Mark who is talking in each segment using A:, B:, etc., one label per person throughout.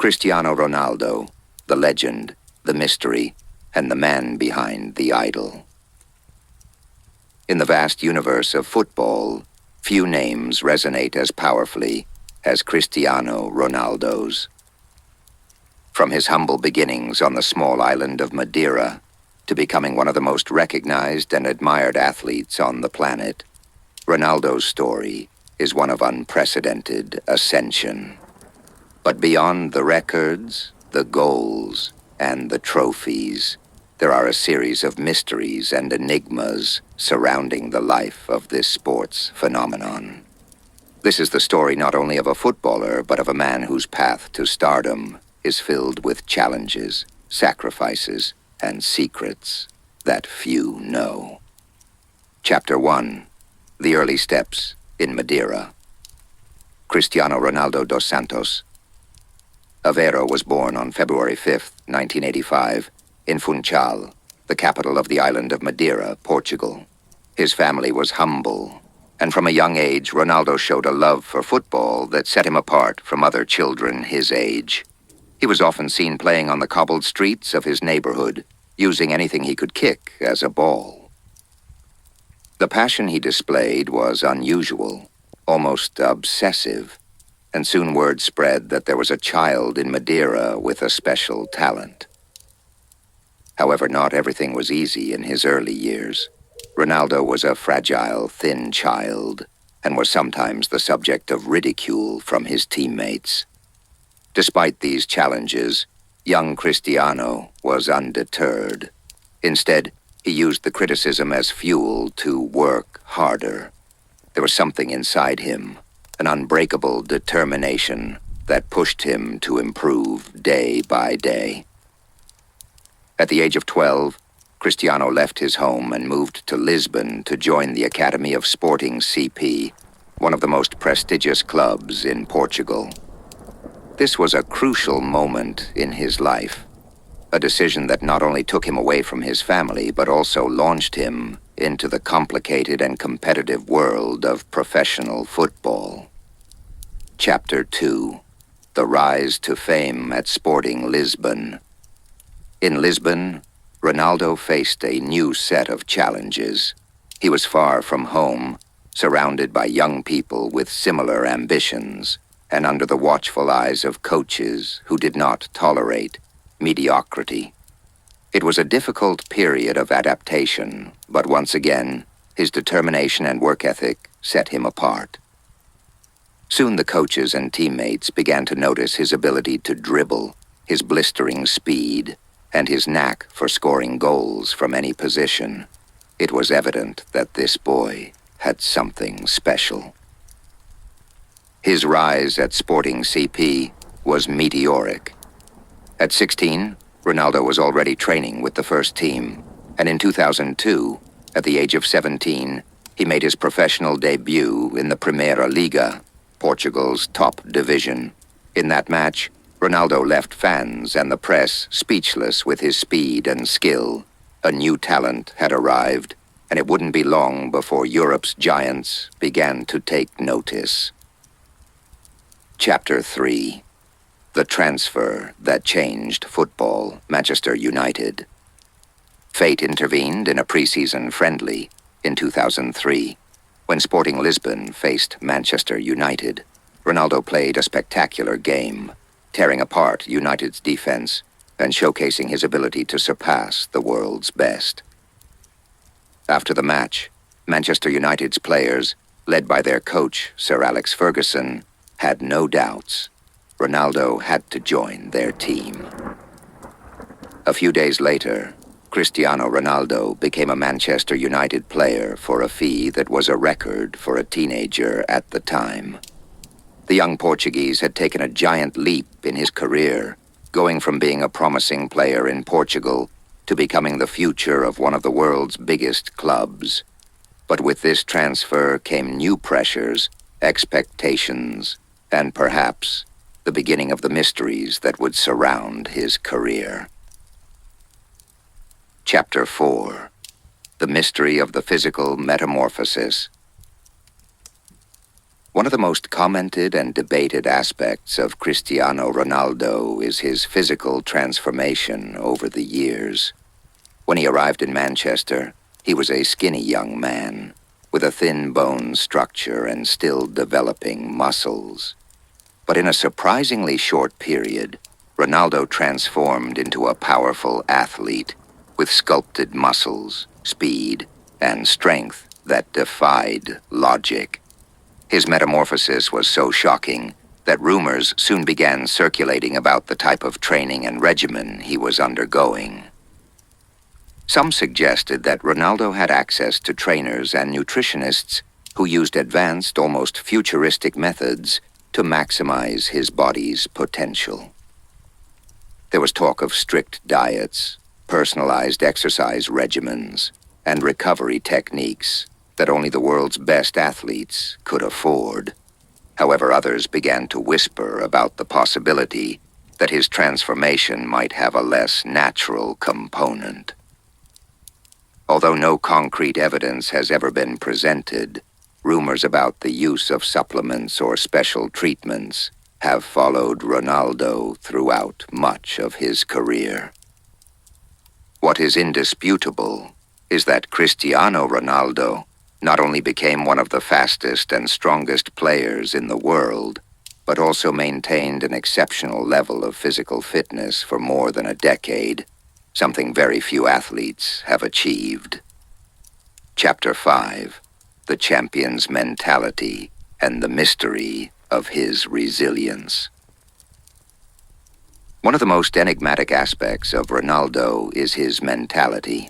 A: Cristiano Ronaldo, the legend, the mystery, and the man behind the idol. In the vast universe of football, few names resonate as powerfully as Cristiano Ronaldo's. From his humble beginnings on the small island of Madeira to becoming one of the most recognized and admired athletes on the planet, Ronaldo's story is one of unprecedented ascension. But beyond the records, the goals, and the trophies, there are a series of mysteries and enigmas surrounding the life of this sports phenomenon. This is the story not only of a footballer, but of a man whose path to stardom is filled with challenges, sacrifices, and secrets that few know. Chapter 1. The Early Steps in Madeira. Cristiano Ronaldo dos Santos. Aveiro was born on February 5, 1985, in Funchal, the capital of the island of Madeira, Portugal. His family was humble, and from a young age, Ronaldo showed a love for football that set him apart from other children his age. He was often seen playing on the cobbled streets of his neighborhood, using anything he could kick as a ball. The passion he displayed was unusual, almost obsessive, and soon word spread that there was a child in Madeira with a special talent. However, not everything was easy in his early years. Ronaldo was a fragile, thin child, and was sometimes the subject of ridicule from his teammates. Despite these challenges, young Cristiano was undeterred. Instead, he used the criticism as fuel to work harder. There was something inside him, an unbreakable determination that pushed him to improve day by day. At the age of 12, Cristiano left his home and moved to Lisbon to join the Academy of Sporting CP, one of the most prestigious clubs in Portugal. This was a crucial moment in his life, a decision that not only took him away from his family, but also launched him into the complicated and competitive world of professional football. Chapter 2. The Rise to Fame at Sporting Lisbon. In Lisbon, Ronaldo faced a new set of challenges. He was far from home, surrounded by young people with similar ambitions, and under the watchful eyes of coaches who did not tolerate mediocrity. It was a difficult period of adaptation, but once again, his determination and work ethic set him apart. Soon the coaches and teammates began to notice his ability to dribble, his blistering speed, and his knack for scoring goals from any position. It was evident that this boy had something special. His rise at Sporting CP was meteoric. At 16, Ronaldo was already training with the first team, and in 2002, at the age of 17, he made his professional debut in the Primeira Liga, Portugal's top division. In that match, Ronaldo left fans and the press speechless with his speed and skill. A new talent had arrived, and it wouldn't be long before Europe's giants began to take notice. Chapter 3. The Transfer That Changed Football, Manchester United. Fate intervened in a preseason friendly in 2003. When Sporting Lisbon faced Manchester United, Ronaldo played a spectacular game, tearing apart United's defense and showcasing his ability to surpass the world's best. After the match, Manchester United's players, led by their coach, Sir Alex Ferguson, had no doubts. Ronaldo had to join their team. A few days later, Cristiano Ronaldo became a Manchester United player for a fee that was a record for a teenager at the time. The young Portuguese had taken a giant leap in his career, going from being a promising player in Portugal to becoming the future of one of the world's biggest clubs. But with this transfer came new pressures, expectations, and perhaps the beginning of the mysteries that would surround his career. Chapter 4. The Mystery of the Physical Metamorphosis. One of the most commented and debated aspects of Cristiano Ronaldo is his physical transformation over the years. When he arrived in Manchester, he was a skinny young man, with a thin bone structure and still developing muscles. But in a surprisingly short period, Ronaldo transformed into a powerful athlete with sculpted muscles, speed, and strength that defied logic. His metamorphosis was so shocking that rumors soon began circulating about the type of training and regimen he was undergoing. Some suggested that Ronaldo had access to trainers and nutritionists who used advanced, almost futuristic methods to maximize his body's potential. There was talk of strict diets, personalized exercise regimens, and recovery techniques that only the world's best athletes could afford. However, others began to whisper about the possibility that his transformation might have a less natural component. Although no concrete evidence has ever been presented, rumors about the use of supplements or special treatments have followed Ronaldo throughout much of his career. What is indisputable is that Cristiano Ronaldo not only became one of the fastest and strongest players in the world, but also maintained an exceptional level of physical fitness for more than a decade, something very few athletes have achieved. Chapter 5, The Champion's Mentality and the Mystery of His Resilience. One of the most enigmatic aspects of Ronaldo is his mentality.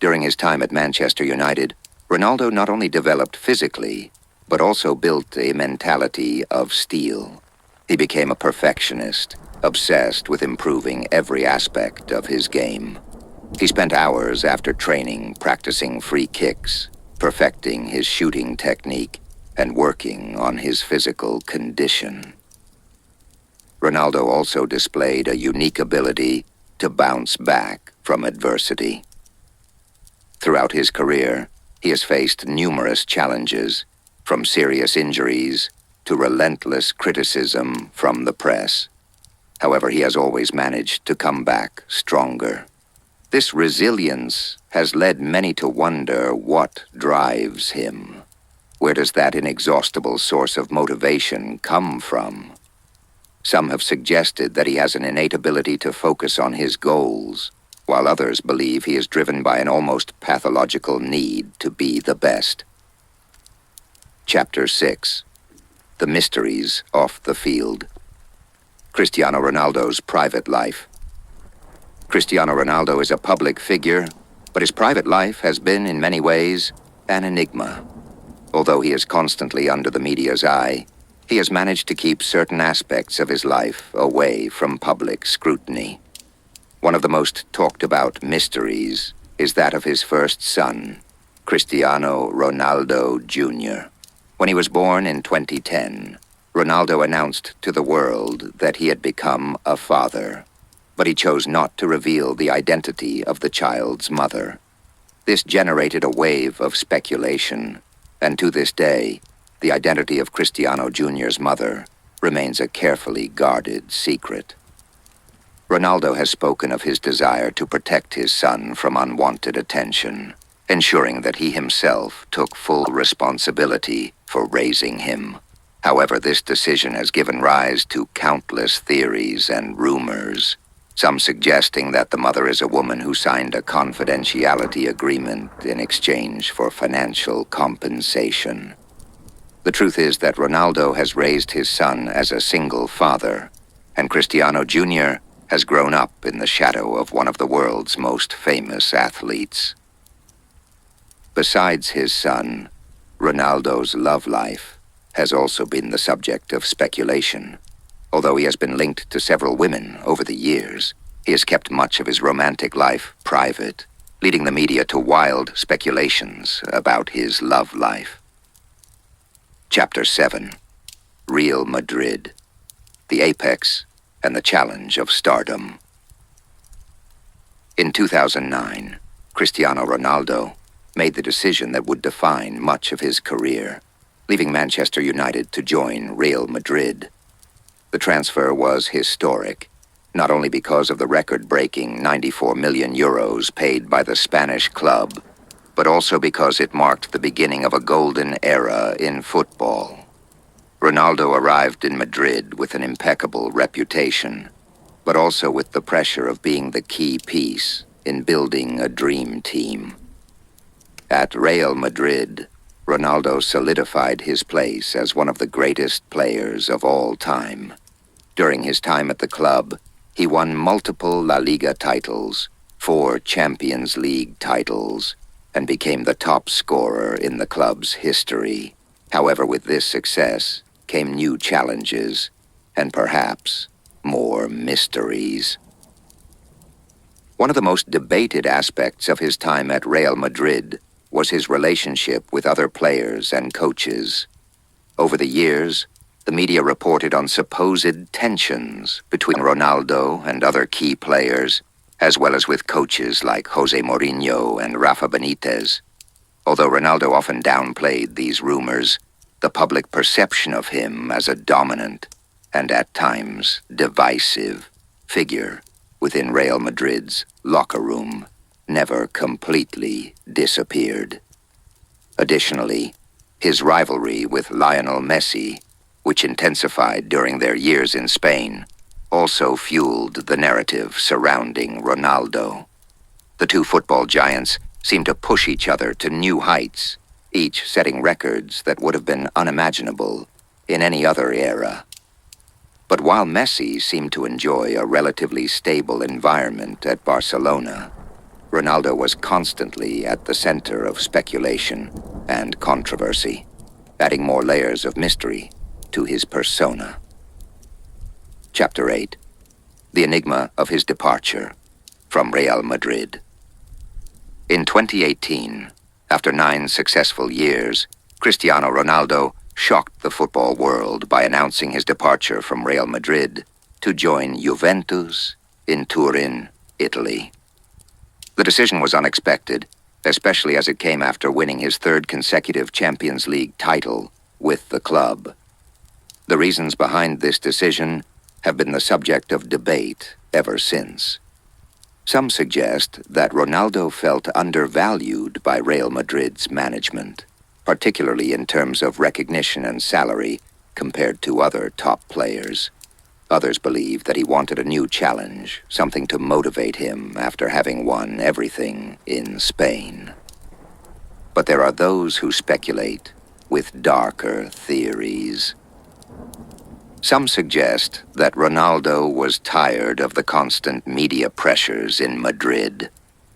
A: During his time at Manchester United, Ronaldo not only developed physically, but also built a mentality of steel. He became a perfectionist, obsessed with improving every aspect of his game. He spent hours after training practicing free kicks, perfecting his shooting technique, and working on his physical condition. Ronaldo also displayed a unique ability to bounce back from adversity. Throughout his career, he has faced numerous challenges, from serious injuries to relentless criticism from the press. However, he has always managed to come back stronger. This resilience has led many to wonder what drives him. Where does that inexhaustible source of motivation come from? Some have suggested that he has an innate ability to focus on his goals, while others believe he is driven by an almost pathological need to be the best. Chapter 6, The Mysteries Off the Field. Cristiano Ronaldo's private life. Cristiano Ronaldo is a public figure, but his private life has been, in many ways, an enigma. Although he is constantly under the media's eye, he has managed to keep certain aspects of his life away from public scrutiny. One of the most talked about mysteries is that of his first son, Cristiano Ronaldo Jr. When he was born in 2010, Ronaldo announced to the world that he had become a father, but he chose not to reveal the identity of the child's mother. This generated a wave of speculation, and to this day, the identity of Cristiano Jr.'s mother remains a carefully guarded secret. Ronaldo has spoken of his desire to protect his son from unwanted attention, ensuring that he himself took full responsibility for raising him. However, this decision has given rise to countless theories and rumors, some suggesting that the mother is a woman who signed a confidentiality agreement in exchange for financial compensation. The truth is that Ronaldo has raised his son as a single father, and Cristiano Jr. has grown up in the shadow of one of the world's most famous athletes. Besides his son, Ronaldo's love life has also been the subject of speculation. Although he has been linked to several women over the years, he has kept much of his romantic life private, leading the media to wild speculations about his love life. Chapter 7, Real Madrid, the Apex and the Challenge of Stardom. In 2009, Cristiano Ronaldo made the decision that would define much of his career. leaving Manchester United to join Real Madrid. The transfer was historic, not only because of the record-breaking 94 million euros paid by the Spanish club, but also because it marked the beginning of a golden era in football. Ronaldo arrived in Madrid with an impeccable reputation, but also with the pressure of being the key piece in building a dream team. At Real Madrid, Ronaldo solidified his place as one of the greatest players of all time. During his time at the club, he won multiple La Liga titles, 4 Champions League titles, and became the top scorer in the club's history. However, with this success came new challenges, and perhaps more mysteries. One of the most debated aspects of his time at Real Madrid was his relationship with other players and coaches. Over the years, the media reported on supposed tensions between Ronaldo and other key players, as well as with coaches like Jose Mourinho and Rafa Benitez. Although Ronaldo often downplayed these rumors, the public perception of him as a dominant and at times divisive figure within Real Madrid's locker room never completely disappeared. Additionally, his rivalry with Lionel Messi, which intensified during their years in Spain, also fueled the narrative surrounding Ronaldo. The two football giants seemed to push each other to new heights, each setting records that would have been unimaginable in any other era. But while Messi seemed to enjoy a relatively stable environment at Barcelona, Ronaldo was constantly at the center of speculation and controversy, adding more layers of mystery to his persona. Chapter 8. The enigma of his departure from Real Madrid. In 2018, after 9 successful years, Cristiano Ronaldo shocked the football world by announcing his departure from Real Madrid to join Juventus in Turin, Italy. The decision was unexpected, especially as it came after winning his 3rd consecutive Champions League title with the club. The reasons behind this decision have been the subject of debate ever since. Some suggest that Ronaldo felt undervalued by Real Madrid's management, particularly in terms of recognition and salary compared to other top players. Others believe that he wanted a new challenge, something to motivate him after having won everything in Spain. But there are those who speculate with darker theories. Some suggest that Ronaldo was tired of the constant media pressures in Madrid,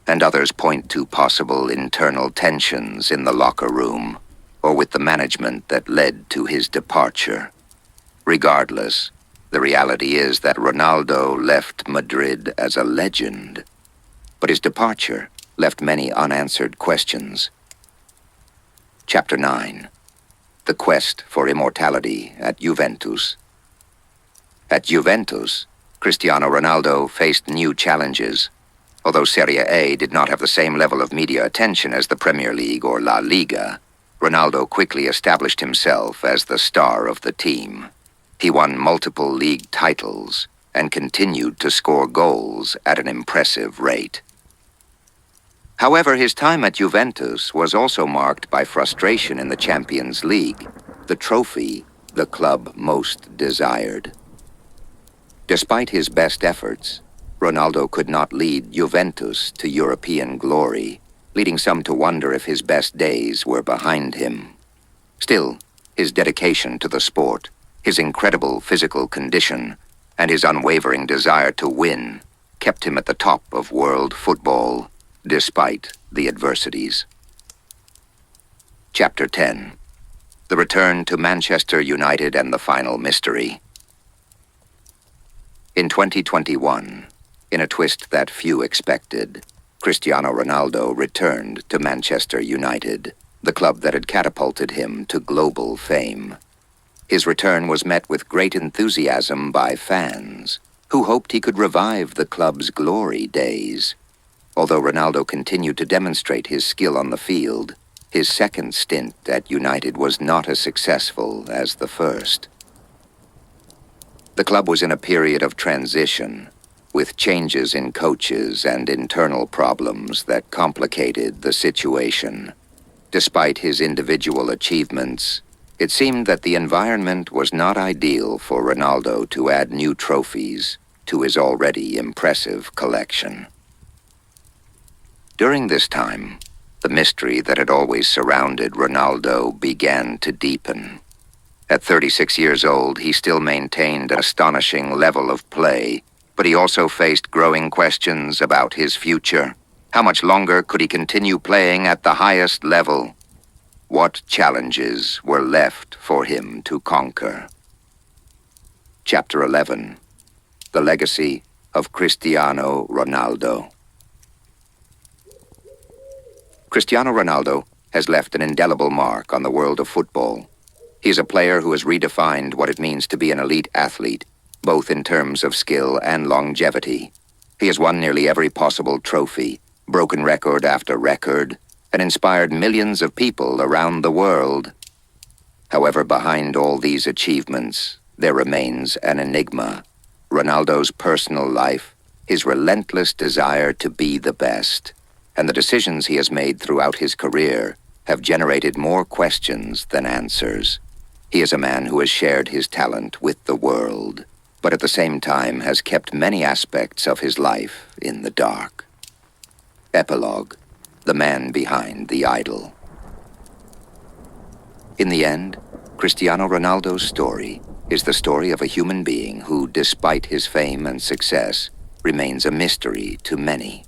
A: and others point to possible internal tensions in the locker room or with the management that led to his departure. Regardless, the reality is that Ronaldo left Madrid as a legend, but his departure left many unanswered questions. Chapter 9. The Quest for Immortality at Juventus. At Juventus, Cristiano Ronaldo faced new challenges. Although Serie A did not have the same level of media attention as the Premier League or La Liga, Ronaldo quickly established himself as the star of the team. He won multiple league titles and continued to score goals at an impressive rate. However, his time at Juventus was also marked by frustration in the Champions League, the trophy the club most desired. Despite his best efforts, Ronaldo could not lead Juventus to European glory, leading some to wonder if his best days were behind him. Still, his dedication to the sport, his incredible physical condition, and his unwavering desire to win kept him at the top of world football, despite the adversities. Chapter 10. The return to Manchester United and the final mystery. In 2021, in a twist that few expected, Cristiano Ronaldo returned to Manchester United, the club that had catapulted him to global fame. His return was met with great enthusiasm by fans, who hoped he could revive the club's glory days. Although Ronaldo continued to demonstrate his skill on the field, his second stint at United was not as successful as the first. The club was in a period of transition, with changes in coaches and internal problems that complicated the situation. Despite his individual achievements, it seemed that the environment was not ideal for Ronaldo to add new trophies to his already impressive collection. During this time, the mystery that had always surrounded Ronaldo began to deepen. At 36 years old, he still maintained an astonishing level of play, but he also faced growing questions about his future. How much longer could he continue playing at the highest level? What challenges were left for him to conquer? Chapter 11. The Legacy of Cristiano Ronaldo. Cristiano Ronaldo has left an indelible mark on the world of football. He is a player who has redefined what it means to be an elite athlete, both in terms of skill and longevity. He has won nearly every possible trophy, broken record after record, and inspired millions of people around the world. However, behind all these achievements, there remains an enigma: Ronaldo's personal life, his relentless desire to be the best, and the decisions he has made throughout his career have generated more questions than answers. He is a man who has shared his talent with the world, but at the same time has kept many aspects of his life in the dark. Epilogue: The man behind the idol. In the end, Cristiano Ronaldo's story is the story of a human being who, despite his fame and success, remains a mystery to many.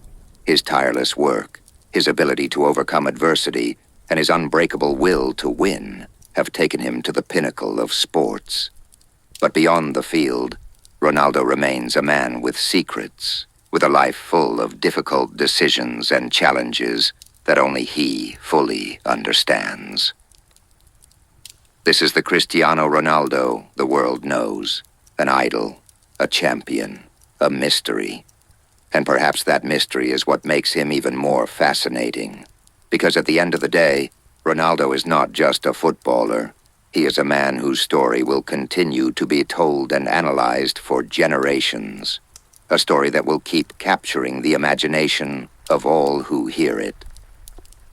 A: His tireless work, his ability to overcome adversity, and his unbreakable will to win have taken him to the pinnacle of sports. But beyond the field, Ronaldo remains a man with secrets, with a life full of difficult decisions and challenges that only he fully understands. This is the Cristiano Ronaldo the world knows, an idol, a champion, a mystery. And perhaps that mystery is what makes him even more fascinating. Because at the end of the day, Ronaldo is not just a footballer. He is a man whose story will continue to be told and analyzed for generations. A story that will keep capturing the imagination of all who hear it.